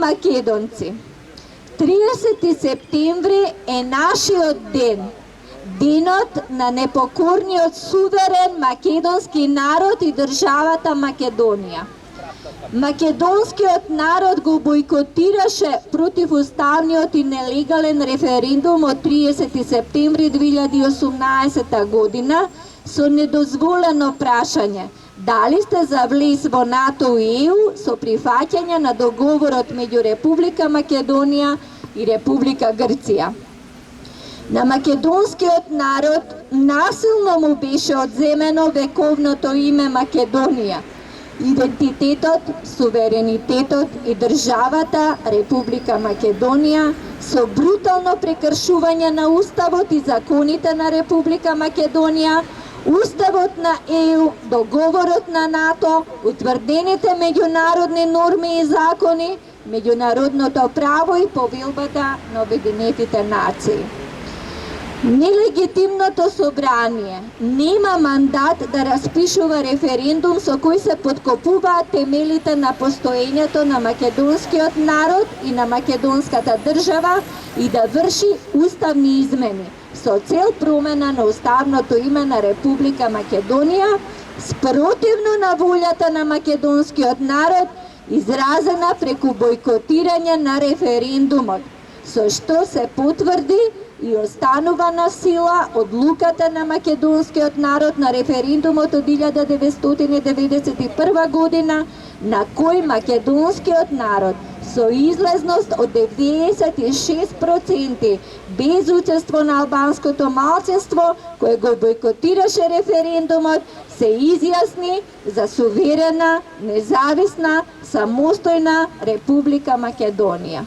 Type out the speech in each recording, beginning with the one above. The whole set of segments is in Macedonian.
македонци, 30 септември е нашиот ден, денот на непокорниот суверен македонски народ и државата Македонија. Македонскиот народ го бойкотираше противуставниот и нелегален референдум од 30 септември 2018 година со недозволено прашање: дали сте за влез во НАТО и ЕУ со прифаќање на договорот меѓу Република Македонија и Република Грција. На македонскиот народ насилно му беше одземено вековното име Македонија, идентитетот, суверенитетот и државата Република Македонија со брутално прекршување на Уставот и законите на Република Македонија, Уставот на ЕУ, договорот на НАТО, утврдените меѓународни норми и закони, меѓународното право и повелбата на Обединетите нации. Нелегитимното собрание нема мандат да распишува референдум со кој се подкопуваат темелите на постоењето на македонскиот народ и на македонската држава и да врши уставни измени со цел промена на уставното име на Република Македонија, спротивно на волјата на македонскиот народ, изразена преку бојкотирање на референдумот, со што се потврди и останува на сила одлуката на македонскиот народ на референдумот од 1991 година, на кој македонскиот народ со излезност од 96% без учество на албанското малцинство, кое го бойкотираше референдумот, се изјасни за суверена, независна, самостојна Република Македонија.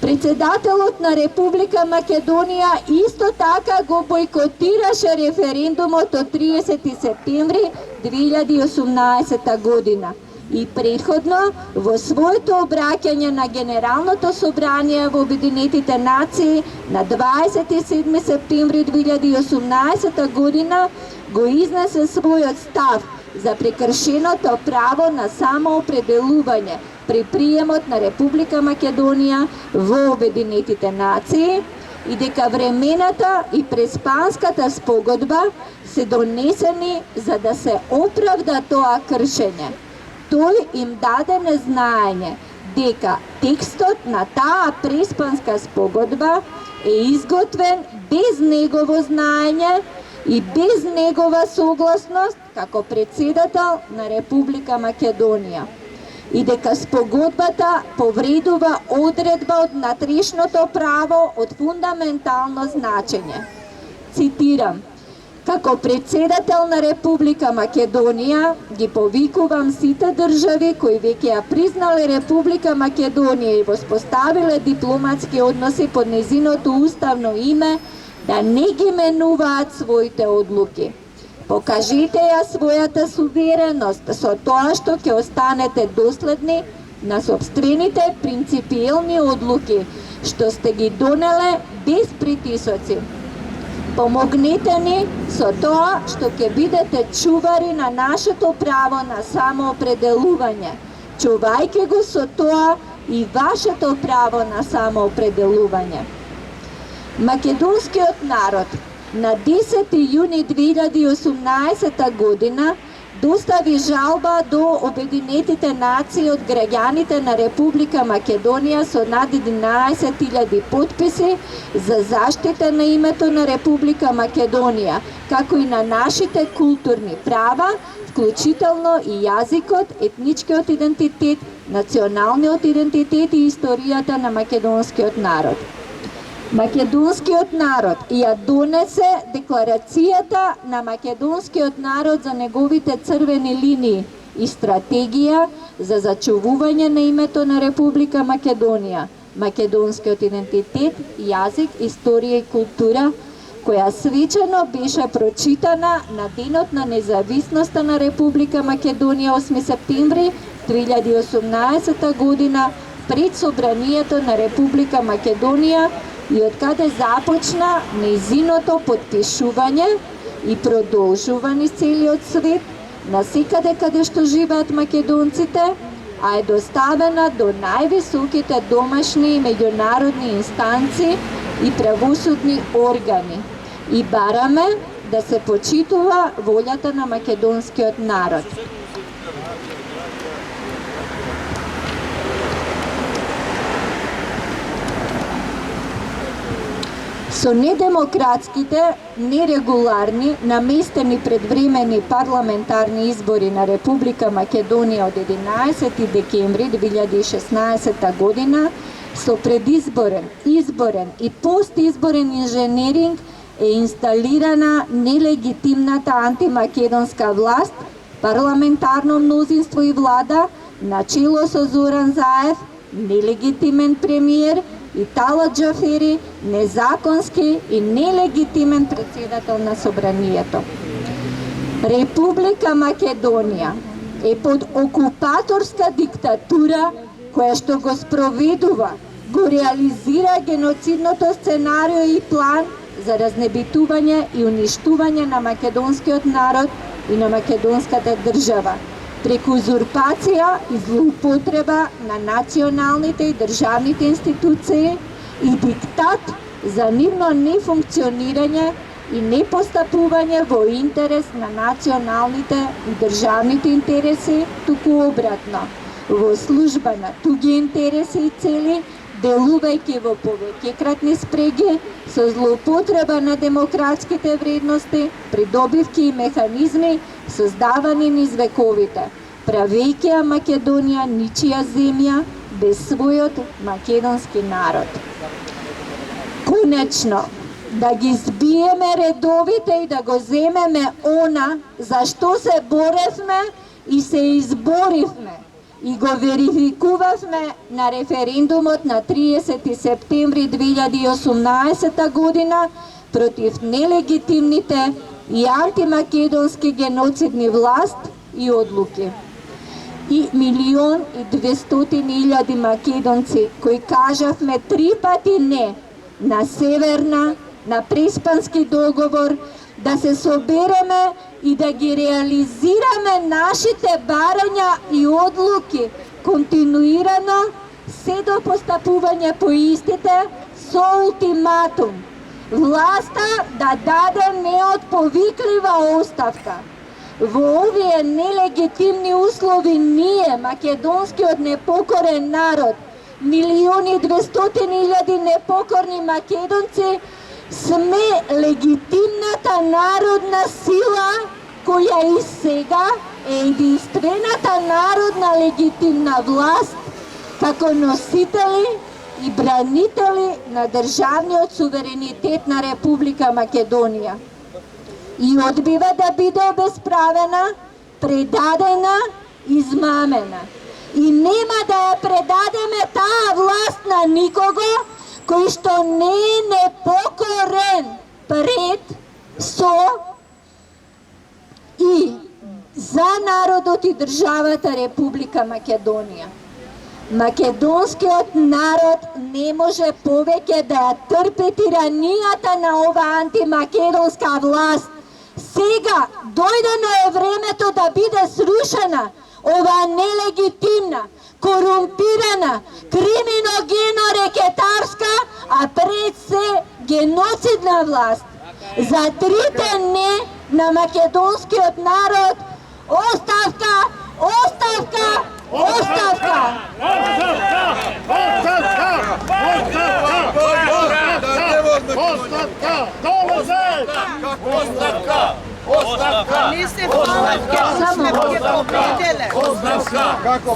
Председателот на Република Македонија исто така го бойкотираше референдумот од 30 септември 2018 година и претходно во своето обраќање на Генералното собрание во Обединетите нации на 27 септември 2018 година го изнесе својот став за прекршеното право на самоопределување при приемот на Република Македонија во Обединетите нации и дека времената и преспанската спогодба се донесени за да се оправда тоа кршење. Тој им даде незнаење дека текстот на таа преспанска спогодба е изготвен без негово знаење и без негова согласност како председател на Република Македонија и дека спогодбата повредува одредба од натрешното право од фундаментално значење. Цитирам: како председател на Република Македонија ги повикувам сите држави кои веќе ја признале Република Македонија и воспоставиле дипломатски односи под незиното уставно име да не ги менуваат своите одлуки. Покажете ја својата сувереност со тоа што ќе останете доследни на сопствените принципиелни одлуки што сте ги донеле без притисоци. Помогнете ни со тоа што ќе бидете чувари на нашето право на самоопределување, чувајќи го со тоа и вашето право на самоопределување. Македонскиот народ на 10 јуни 2018 година достави жалба до Обединетите нации од граѓаните на Република Македонија со над 11.000 потписи за заштита на името на Република Македонија, како и на нашите културни права, вклучително и јазикот, етничкиот идентитет, националниот идентитет и историјата на македонскиот народ. Македонскиот народ ја донесе декларацијата на македонскиот народ за неговите црвени линии и стратегија за зачувување на името на Република Македонија, македонскиот идентитет, јазик, историја и култура, која свечено беше прочитана на денот на независноста на Република Македонија 8 септември 2018 година пред собранието на Република Македонија и откаде започна нејзиното потпишување и продолжува низ целиот свет, насекаде каде што живеат македонците, а е доставена до највисоките домашни и меѓународни инстанции и правосудни органи. И бараме да се почитува волјата на македонскиот народ. Со недемократските, нерегуларни, наместени предвремени парламентарни избори на Република Македонија од 11 декември 2016 година, со предизборен, изборен и постизборен инженеринг е инсталирана нелегитимната антимакедонска власт, парламентарно мнозинство и влада, начело со Зоран Заев, нелегитимен премиер, и Талат Џафери, незаконски и нелегитимен председател на Собранието. Република Македонија е под окупаторска диктатура која што го спроведува, го реализира геноцидното сценарио и план за разнебитување и уништување на македонскиот народ и на македонската држава, преку узурпација и злоупотреба на националните и државните институции и диктат за нивно нефункционирање и непостапување во интерес на националните и државните интереси, туку обратно, во служба на туги интереси и цели, делувајќи во повеќекратни спреги со злоупотреба на демократските вредности, придобивки и механизми создавани низ вековите, правејќи ја Македонија ничија земја без својот македонски народ. Конечно, да ги збиеме редовите и да го земеме она за што се боревме и се изборивме и го верификувавме на референдумот на 30 септември 2018 година против нелегитимните и антимакедонски геноцидни власт и одлуки. И 1.200.000 македонци кои кажавме 3 пати не на Северна, на Преспански договор, да се собереме и да ги реализираме нашите барања и одлуки континуирано се до постапување по истите со ултиматум. Власта да даде неотповиклива оставка. Во овие нелегитимни услови ние, македонскиот непокорен народ, 1.200.000 непокорни македонци, сме легитимната народна сила која и сега е единствената народна легитимна власт како носители и бранители на државниот суверенитет на Република Македонија. И одбива да биде обесправена, предадена, измамена. И нема да ја предадеме таа власт на никого кој што не е непокорен пред, со и за народот и државата Република Македонија. Македонскиот народ не може повеќе да ја трпи тиранијата на оваа антимакедонска власт. Сега дојдено е времето да биде срушена оваа нелегитимна, корумпирана, криминогено-рекетарска, а пред се геноцидна власт. За трите не на македонскиот народ, оставка, оставка, оставка! Оставка! Не се фалат, ќе сме ќе победиле. Оставка! Како?